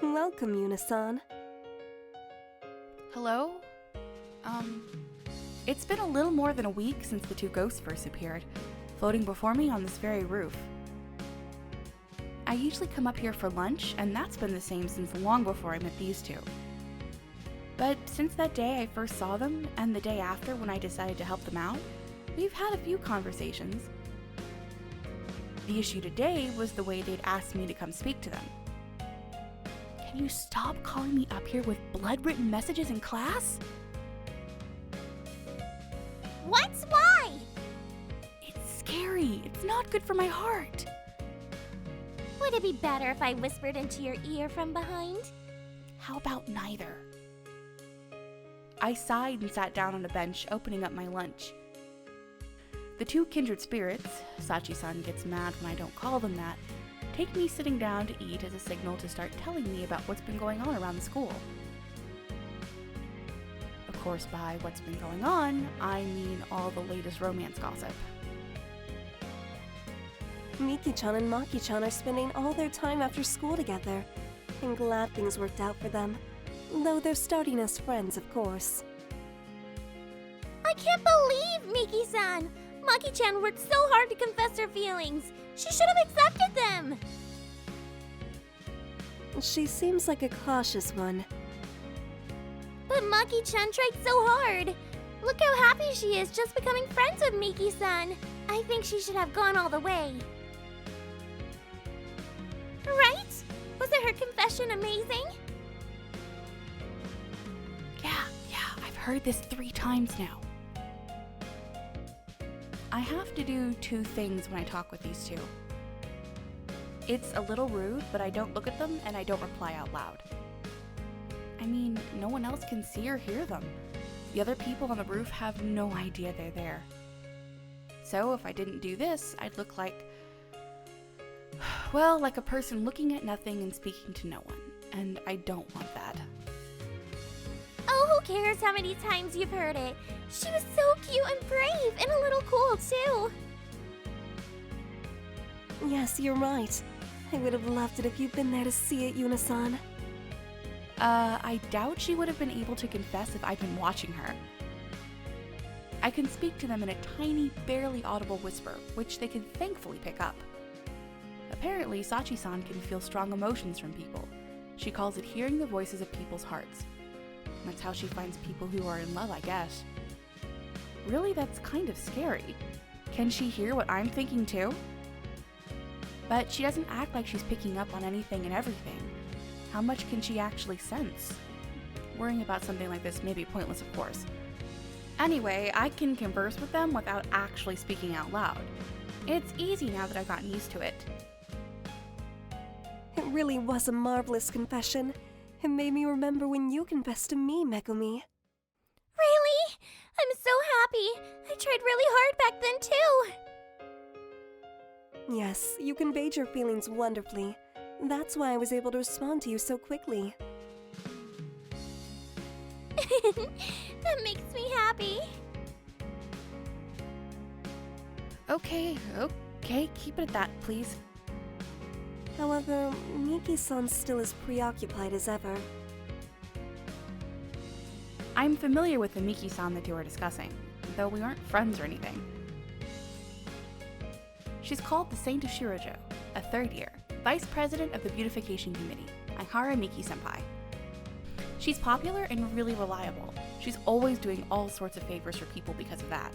Welcome, Yuna-san. Hello? It's been a little more than a week since the two ghosts first appeared, floating before me on this very roof. I usually come up here for lunch, and that's been the same since long before I met these two. But since that day I first saw them, and the day after when I decided to help them out, we've had a few conversations. The issue today was the way they'd asked me to come speak to them. Can you stop calling me up here with blood-written messages in class? What's why? It's scary. It's not good for my heart. Would it be better if I whispered into your ear from behind? How about neither? I sighed and sat down on a bench, opening up my lunch. The two kindred spirits, Sachi-san gets mad when I don't call them that, take me sitting down to eat as a signal to start telling me about what's been going on around the school. Of course, by what's been going on, I mean all the latest romance gossip. Miki-chan and Maki-chan are spending all their time after school together. I'm glad things worked out for them. Though they're starting as friends, of course. I can't believe Miki-san! Maki-chan worked so hard to confess her feelings. She should have accepted them! She seems like a cautious one. But Maki-chan tried so hard. Look how happy she is just becoming friends with Miki-san. I think she should have gone all the way. Right? Wasn't her confession amazing? Yeah, I've heard this 3 times now. I have to do 2 things when I talk with these two. It's a little rude, but I don't look at them and I don't reply out loud. I mean, no one else can see or hear them. The other people on the roof have no idea they're there. So if I didn't do this, I'd look like, well, like a person looking at nothing and speaking to no one. And I don't want that. Oh, who cares how many times you've heard it? She was so cute and brave and a little cool, too. Yes, you're right. I would have loved it if you'd been there to see it, Yuna-san. I doubt she would have been able to confess if I'd been watching her. I can speak to them in a tiny, barely audible whisper, which they can thankfully pick up. Apparently, Sachi-san can feel strong emotions from people. She calls it hearing the voices of people's hearts. That's how she finds people who are in love, I guess. Really, that's kind of scary. Can she hear what I'm thinking too? But she doesn't act like she's picking up on anything and everything. How much can she actually sense? Worrying about something like this may be pointless, of course. Anyway, I can converse with them without actually speaking out loud. It's easy now that I've gotten used to it. It really was a marvelous confession. It made me remember when you confessed to me, Megumi. Really? I'm so happy. I tried really hard back then, too. Yes, you conveyed your feelings wonderfully. That's why I was able to respond to you so quickly. That makes me happy. Okay, keep it at that, please. However, Miki-san still as preoccupied as ever. I'm familiar with the Miki-san that you are discussing, though we aren't friends or anything. She's called the Saint of Shirojo, a 3rd year, Vice President of the Beautification Committee, Ihara Miki-senpai. She's popular and really reliable. She's always doing all sorts of favors for people because of that.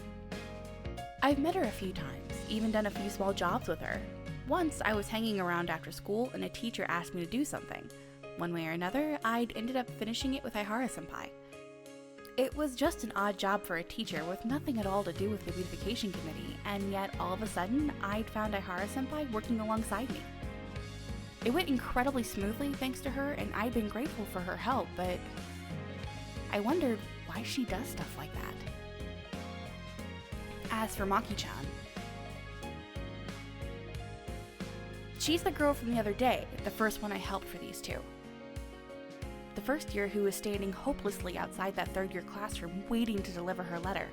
I've met her a few times, even done a few small jobs with her. Once, I was hanging around after school and a teacher asked me to do something. One way or another, I'd ended up finishing it with Ihara-senpai. It was just an odd job for a teacher with nothing at all to do with the beautification committee, and yet all of a sudden, I'd found Ihara-senpai working alongside me. It went incredibly smoothly thanks to her, and I'd been grateful for her help, but I wondered why she does stuff like that. As for Maki-chan, she's the girl from the other day, the first one I helped for these two. The first year who was standing hopelessly outside that 3rd year classroom waiting to deliver her letter.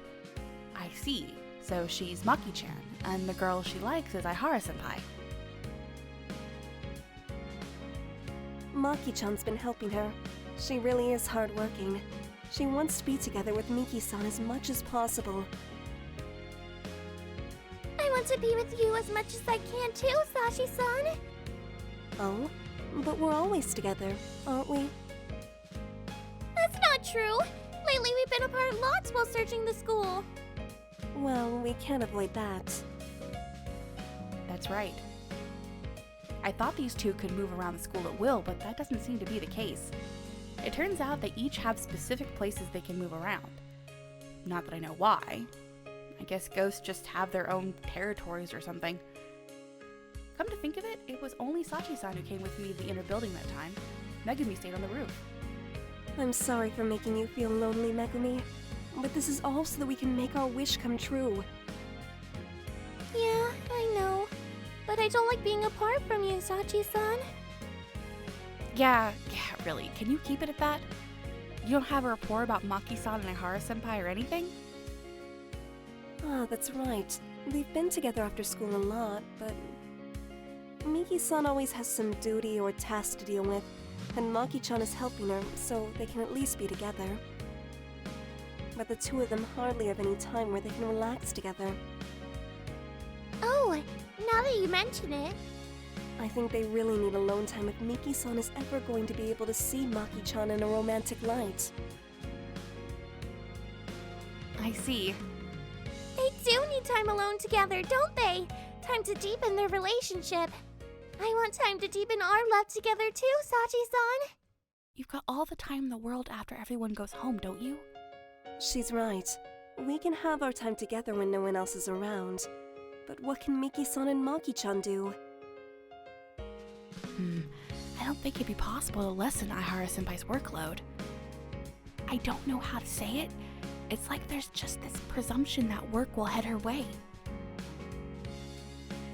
I see, so she's Maki-chan, and the girl she likes is Ihara-senpai. Maki-chan's been helping her. She really is hardworking. She wants to be together with Miki-san as much as possible. I want to be with you as much as I can too, Sachi-san. Oh? But we're always together, aren't we? That's not true. Lately we've been apart lots while searching the school. Well, we can't avoid that. That's right. I thought these two could move around the school at will, but that doesn't seem to be the case. It turns out they each have specific places they can move around. Not that I know why. I guess ghosts just have their own territories or something. Come to think of it, it was only Sachi-san who came with me to the inner building that time. Megumi stayed on the roof. I'm sorry for making you feel lonely, Megumi. But this is all so that we can make our wish come true. Yeah, I know. But I don't like being apart from you, Sachi-san. Yeah, really. Can you keep it at that? You don't have a rapport about Maki-san and Ihara-senpai or anything? Ah, that's right. They've been together after school a lot, but Miki-san always has some duty or task to deal with, and Maki-chan is helping her, so they can at least be together. But the two of them hardly have any time where they can relax together. Oh, now that you mention it. I think they really need alone time if Miki-san is ever going to be able to see Maki-chan in a romantic light. I see. They do need time alone together, don't they? Time to deepen their relationship. I want time to deepen our love together too, Sachi-san. You've got all the time in the world after everyone goes home, don't you? She's right. We can have our time together when no one else is around. But what can Miki-san and Maki-chan do? I don't think it'd be possible to lessen Ihara-senpai's workload. I don't know how to say it. It's like there's just this presumption that work will head her way.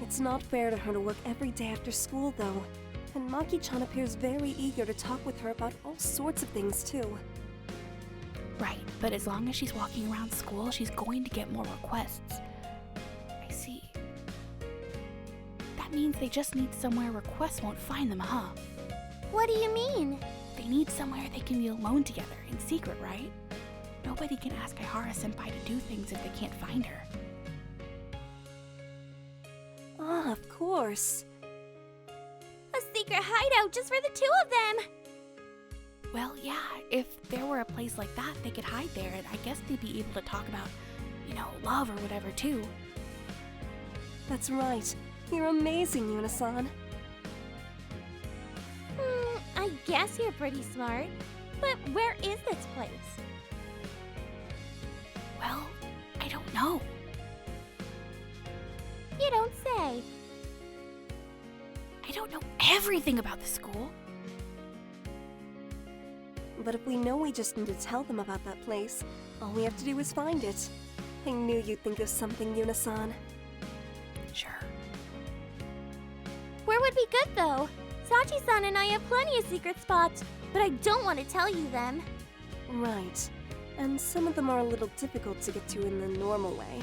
It's not fair to her to work every day after school, though. And Maki-chan appears very eager to talk with her about all sorts of things, too. Right, but as long as she's walking around school, she's going to get more requests. I see. That means they just need somewhere requests won't find them, huh? What do you mean? They need somewhere they can be alone together, in secret, right? Nobody can ask Ihara-senpai to do things if they can't find her. Ah, of course. A secret hideout just for the two of them! Well, yeah, if there were a place like that, they could hide there, and I guess they'd be able to talk about, love or whatever, too. That's right. You're amazing, Yuna-san. I guess you're pretty smart. But where is this place? Well, I don't know. You don't say. I don't know everything about the school. But if we know we just need to tell them about that place, all we have to do is find it. I knew you'd think of something, Yuna-san. Sure. Where would be good, though? Sachi-san and I have plenty of secret spots, but I don't want to tell you them. Right. And some of them are a little difficult to get to in the normal way.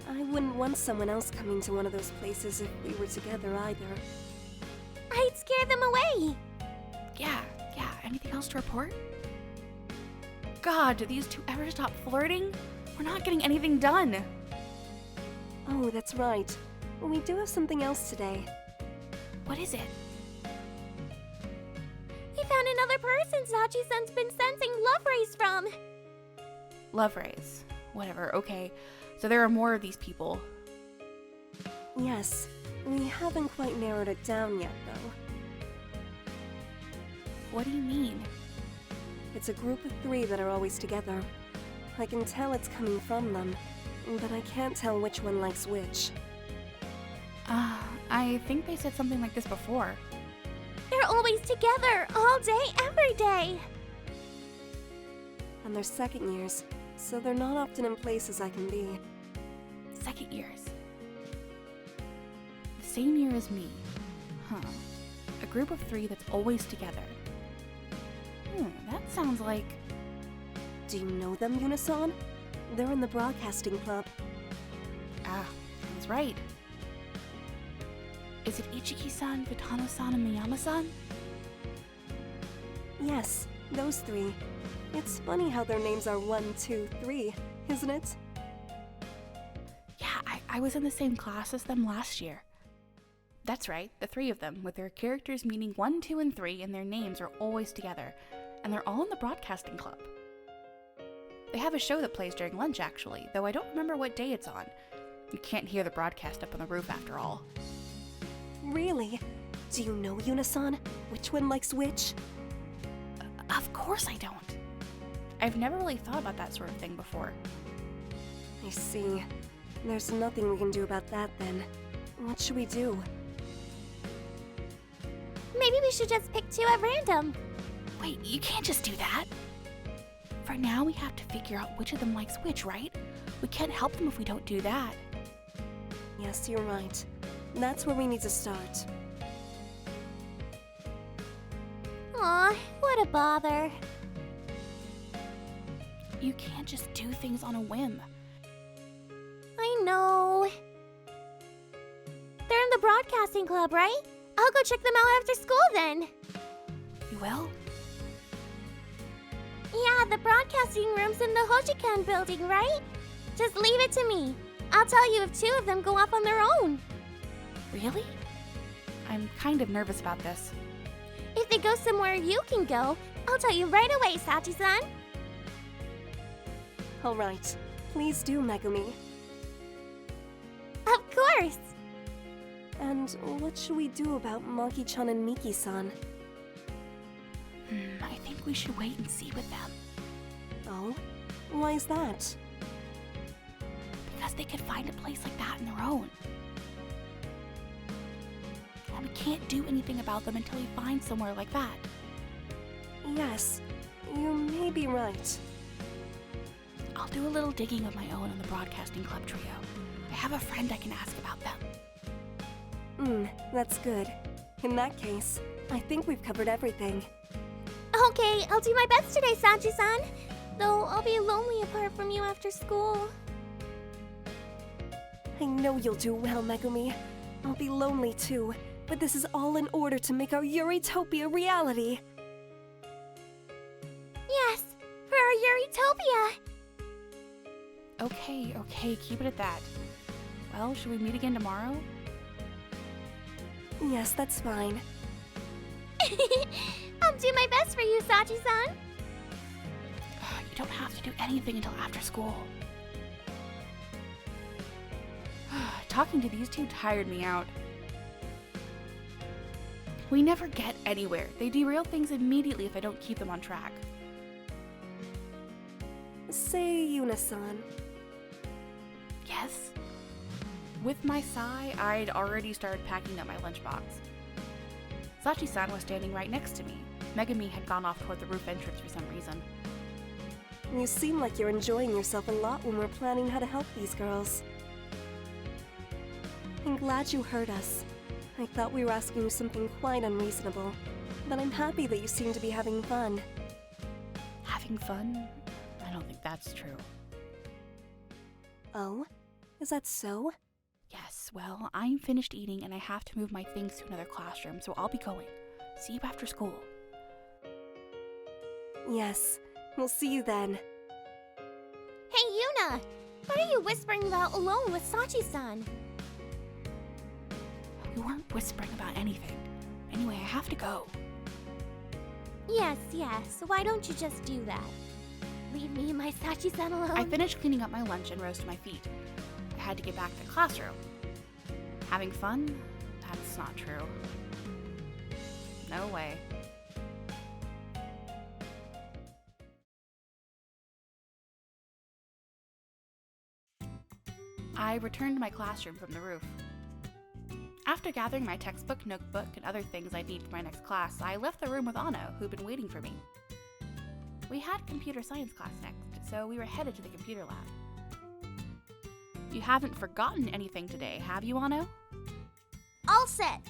I wouldn't want someone else coming to one of those places if we were together either. I'd scare them away. Yeah. Anything else to report? God, do these two ever stop flirting? We're not getting anything done. Oh, that's right. We do have something else today. What is it? We found another person Sachi-san's been sensing love rays from. Love rays. Whatever, okay. So there are more of these people. Yes. We haven't quite narrowed it down yet, though. What do you mean? It's a group of 3 that are always together. I can tell it's coming from them, but I can't tell which one likes which. I think they said something like this before. They're always together, all day, every day. And they're second years, so they're not often in places I can be. Second years. The same year as me. Huh. A group of 3 that's always together. That sounds like... Do you know them, Yuna-san? They're in the broadcasting club. Sounds right. Is it Ichiki-san, Futano-san, and Miyama-san? Yes, those three. It's funny how their names are 1, 2, 3, isn't it? Yeah, I was in the same class as them last year. That's right, the three of them, with their characters meaning 1, 2, and 3, and their names are always together. And they're all in the broadcasting club. They have a show that plays during lunch, actually, though I don't remember what day it's on. You can't hear the broadcast up on the roof, after all. Really? Do you know, Yuna-san? Which one likes which? Of course I don't. I've never really thought about that sort of thing before. I see. There's nothing we can do about that, then. What should we do? Maybe we should just pick 2 at random. Wait, you can't just do that. For now, we have to figure out which of them likes which, right? We can't help them if we don't do that. Yes, you're right. That's where we need to start. Aw, what a bother. You can't just do things on a whim. I know. They're in the broadcasting club, right? I'll go check them out after school then. You will? Yeah, the broadcasting room's in the Hojikan building, right? Just leave it to me. I'll tell you if 2 of them go off on their own. Really? I'm kind of nervous about this. If they go somewhere you can go, I'll tell you right away, Sachi-san. Alright. Please do, Megumi. Of course. And what should we do about Maki-chan and Miki-san? I think we should wait and see with them. Oh? Why is that? Because they could find a place like that on their own. And we can't do anything about them until we find somewhere like that. Yes, you may be right. I'll do a little digging of my own on the broadcasting club trio. I have a friend I can ask about them. That's good. In that case, I think we've covered everything. Okay, I'll do my best today, Sachi-san. Though I'll be lonely apart from you after school. I know you'll do well, Megumi. I'll be lonely too, but this is all in order to make our Yuritopia reality. Yes, for our Yuritopia. Okay, keep it at that. Well, should we meet again tomorrow? Yes, that's fine. I'll do my best for you, Sachi-san. You don't have to do anything until after school. Talking to these two tired me out. We never get anywhere. They derail things immediately if I don't keep them on track. Say, Yuna-san. Yes? With my sigh, I'd already started packing up my lunchbox. Sachi-san was standing right next to me. Megumi had gone off toward the roof entrance for some reason. You seem like you're enjoying yourself a lot when we're planning how to help these girls. I'm glad you heard us. I thought we were asking you something quite unreasonable, but I'm happy that you seem to be having fun. Having fun? I don't think that's true. Oh? Is that so? Yes, well, I'm finished eating and I have to move my things to another classroom, so I'll be going. See you after school. Yes, we'll see you then. Hey, Yuna! What are you whispering about alone with Sachi-san? We weren't whispering about anything. Anyway, I have to go. Yes, why don't you just do that? Leave me and my Sachi-san alone. I finished cleaning up my lunch and rose to my feet. I had to get back to the classroom. Having fun? That's not true. No way. I returned to my classroom from the roof. After gathering my textbook, notebook, and other things I need for my next class, I left the room with Ano, who'd been waiting for me. We had computer science class next, so we were headed to the computer lab. You haven't forgotten anything today, have you, Ano? All set.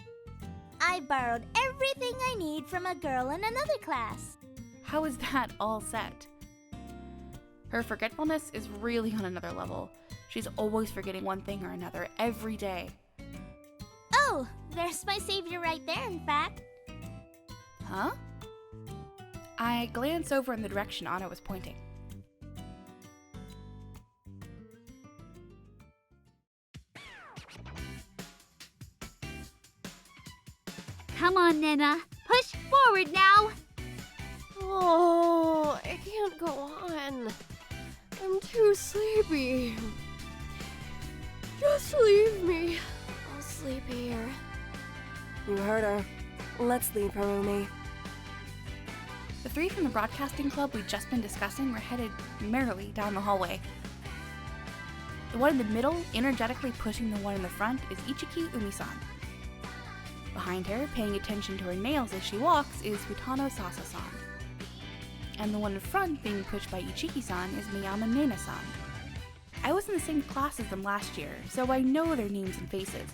I borrowed everything I need from a girl in another class. How is that all set? Her forgetfulness is really on another level. She's always forgetting one thing or another every day. Oh, there's my savior right there, in fact. Huh? I glance over in the direction Anna was pointing. Come on, Nena. Push forward now. Oh, I can't go on. I'm too sleepy. Just leave me. I'll sleep here. You heard her. Let's leave her, Umi. The three from the broadcasting club we'd just been discussing were headed merrily down the hallway. The one in the middle, energetically pushing the one in the front, is Ichiki Umi-san. Behind her, paying attention to her nails as she walks, is Futano Sasa-san. And the one in front, being pushed by Ichiki-san, is Miyama Nena-san. I was in the same class as them last year, so I know their names and faces.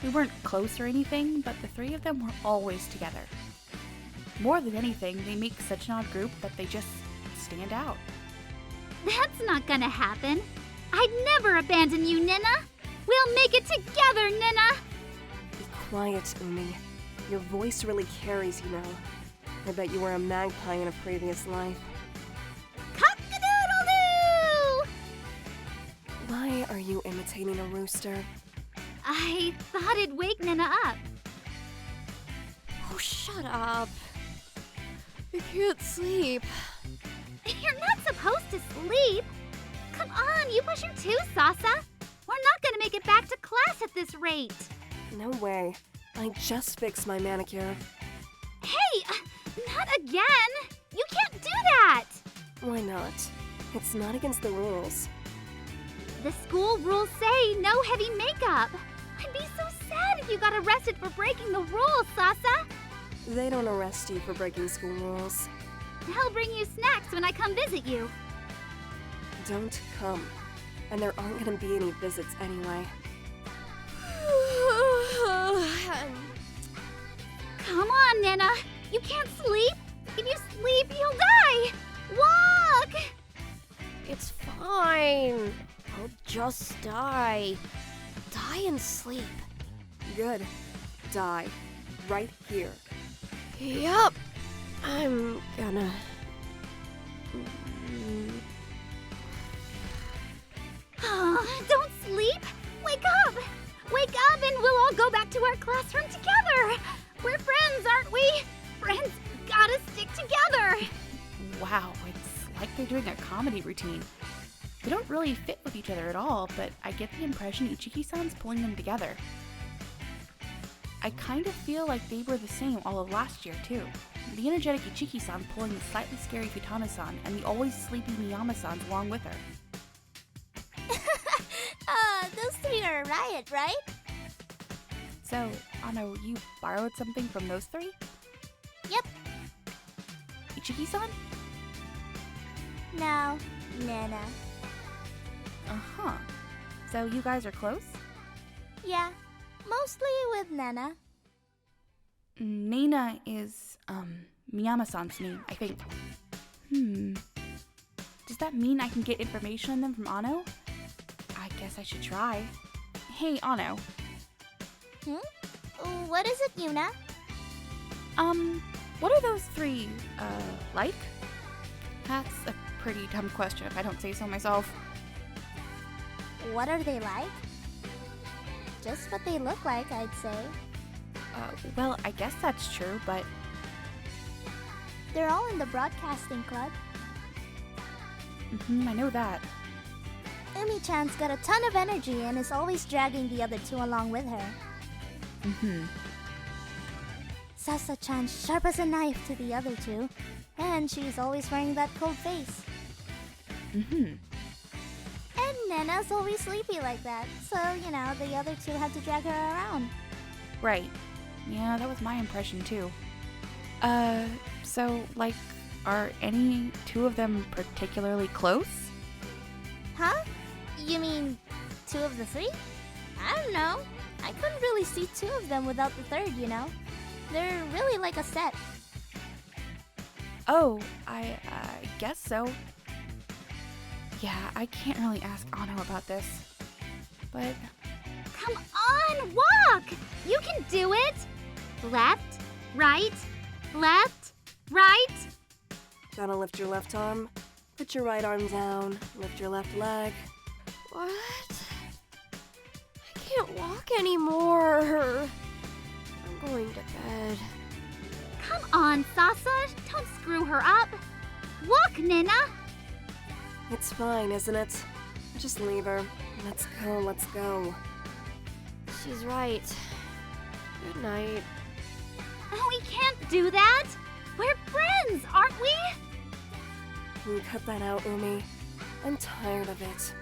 We weren't close or anything, but the three of them were always together. More than anything, they make such an odd group that they just stand out. That's not gonna happen. I'd never abandon you, Nena. We'll make it together, Nena. Be quiet, Umi. Your voice really carries, you know. I bet you were a magpie in a previous life. Cock-a-doodle-doo! Why are you imitating a rooster? I thought it'd wake Nena up. Oh, shut up. I can't sleep. You're not supposed to sleep. Come on, you push her too, Sasa. We're not gonna make it back to class at this rate. No way. I just fixed my manicure. Hey, not again. You can't do that. Why not? It's not against the rules. The school rules say no heavy makeup. I'd be so sad if you got arrested for breaking the rules, Sasa. They don't arrest you for breaking school rules. I'll bring you snacks when I come visit you. Don't come. And there aren't gonna be any visits anyway. Come on, Nena. You can't sleep. If you sleep, you'll die. Walk! It's fine. I'll just die. Die and sleep. Good. Die. Right here. Yup. I'm gonna... Don't sleep. Wake up. Wake up and we'll all go back to our classroom together. We're friends, aren't we? Friends gotta stick together. Wow, it's like they're doing a comedy routine. They don't really fit with each other at all, but I get the impression Ichiki-san's pulling them together. I kind of feel like they were the same all of last year, too. The energetic Ichiki-san pulling the slightly scary Futano-san, and the always sleepy Miyama-san along with her. Those three are a riot, right? So, Ano, you borrowed something from those three? Yep. Ichiki-san? No, Nena. Uh-huh. So you guys are close? Yeah, mostly with Nena. Nena is, Miyama-san's name, I think. Does that mean I can get information on them from Ano? I guess I should try. Hey, Ano. What is it, Yuna? What are those three, like? That's a pretty dumb question if I don't say so myself. What are they like? Just what they look like, I'd say. Well, I guess that's true, but... They're all in the broadcasting club. I know that. Umi-chan's got a ton of energy and is always dragging the other two along with her. Sasa-chan's sharp as a knife to the other two, and she's always wearing that cold face. And Nena's always sleepy like that, so, you know, the other two have to drag her around. Right. Yeah, that was my impression too. So, like, are any two of them particularly close? Huh? You mean two of the three? I don't know. I couldn't really see two of them without the third, you know? They're really like a set. Oh, I guess so. Yeah, I can't really ask Ano about this. But... Come on, walk! You can do it! Left, right, Gotta lift your left arm, put your right arm down, lift your left leg. What? I can't walk anymore. I'm going to bed. Come on, Sasa. Don't screw her up. Walk, Nena. It's fine, isn't it? Just leave her. Let's go, let's go. She's right. Good night. We can't do that. We're friends, aren't we? Can you cut that out, Umi? I'm tired of it.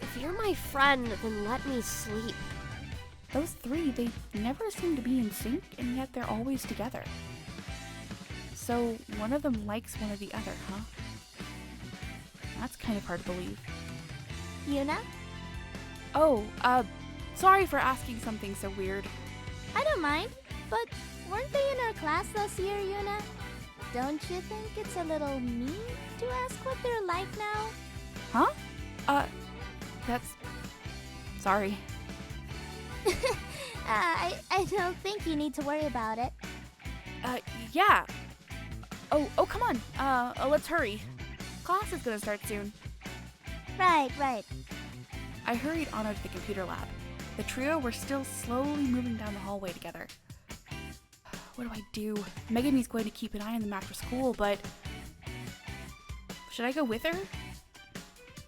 If you're my friend, then let me sleep. Those three, they never seem to be in sync, and yet they're always together. So one of them likes one of the other, huh? That's kind of hard to believe. Yuna? Oh, sorry for asking something so weird. I don't mind, but weren't they in our class last year, Yuna? Don't you think it's a little mean to ask what they're like now? Huh? That's... Sorry. I don't think you need to worry about it. Yeah. Oh, come on. Let's hurry. Class is gonna start soon. Right. I hurried on out to the computer lab. The trio were still slowly moving down the hallway together. What do? Megumi's going to keep an eye on them after school, but... Should I go with her?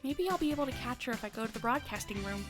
Maybe I'll be able to catch her if I go to the broadcasting room.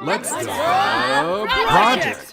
Let's do project.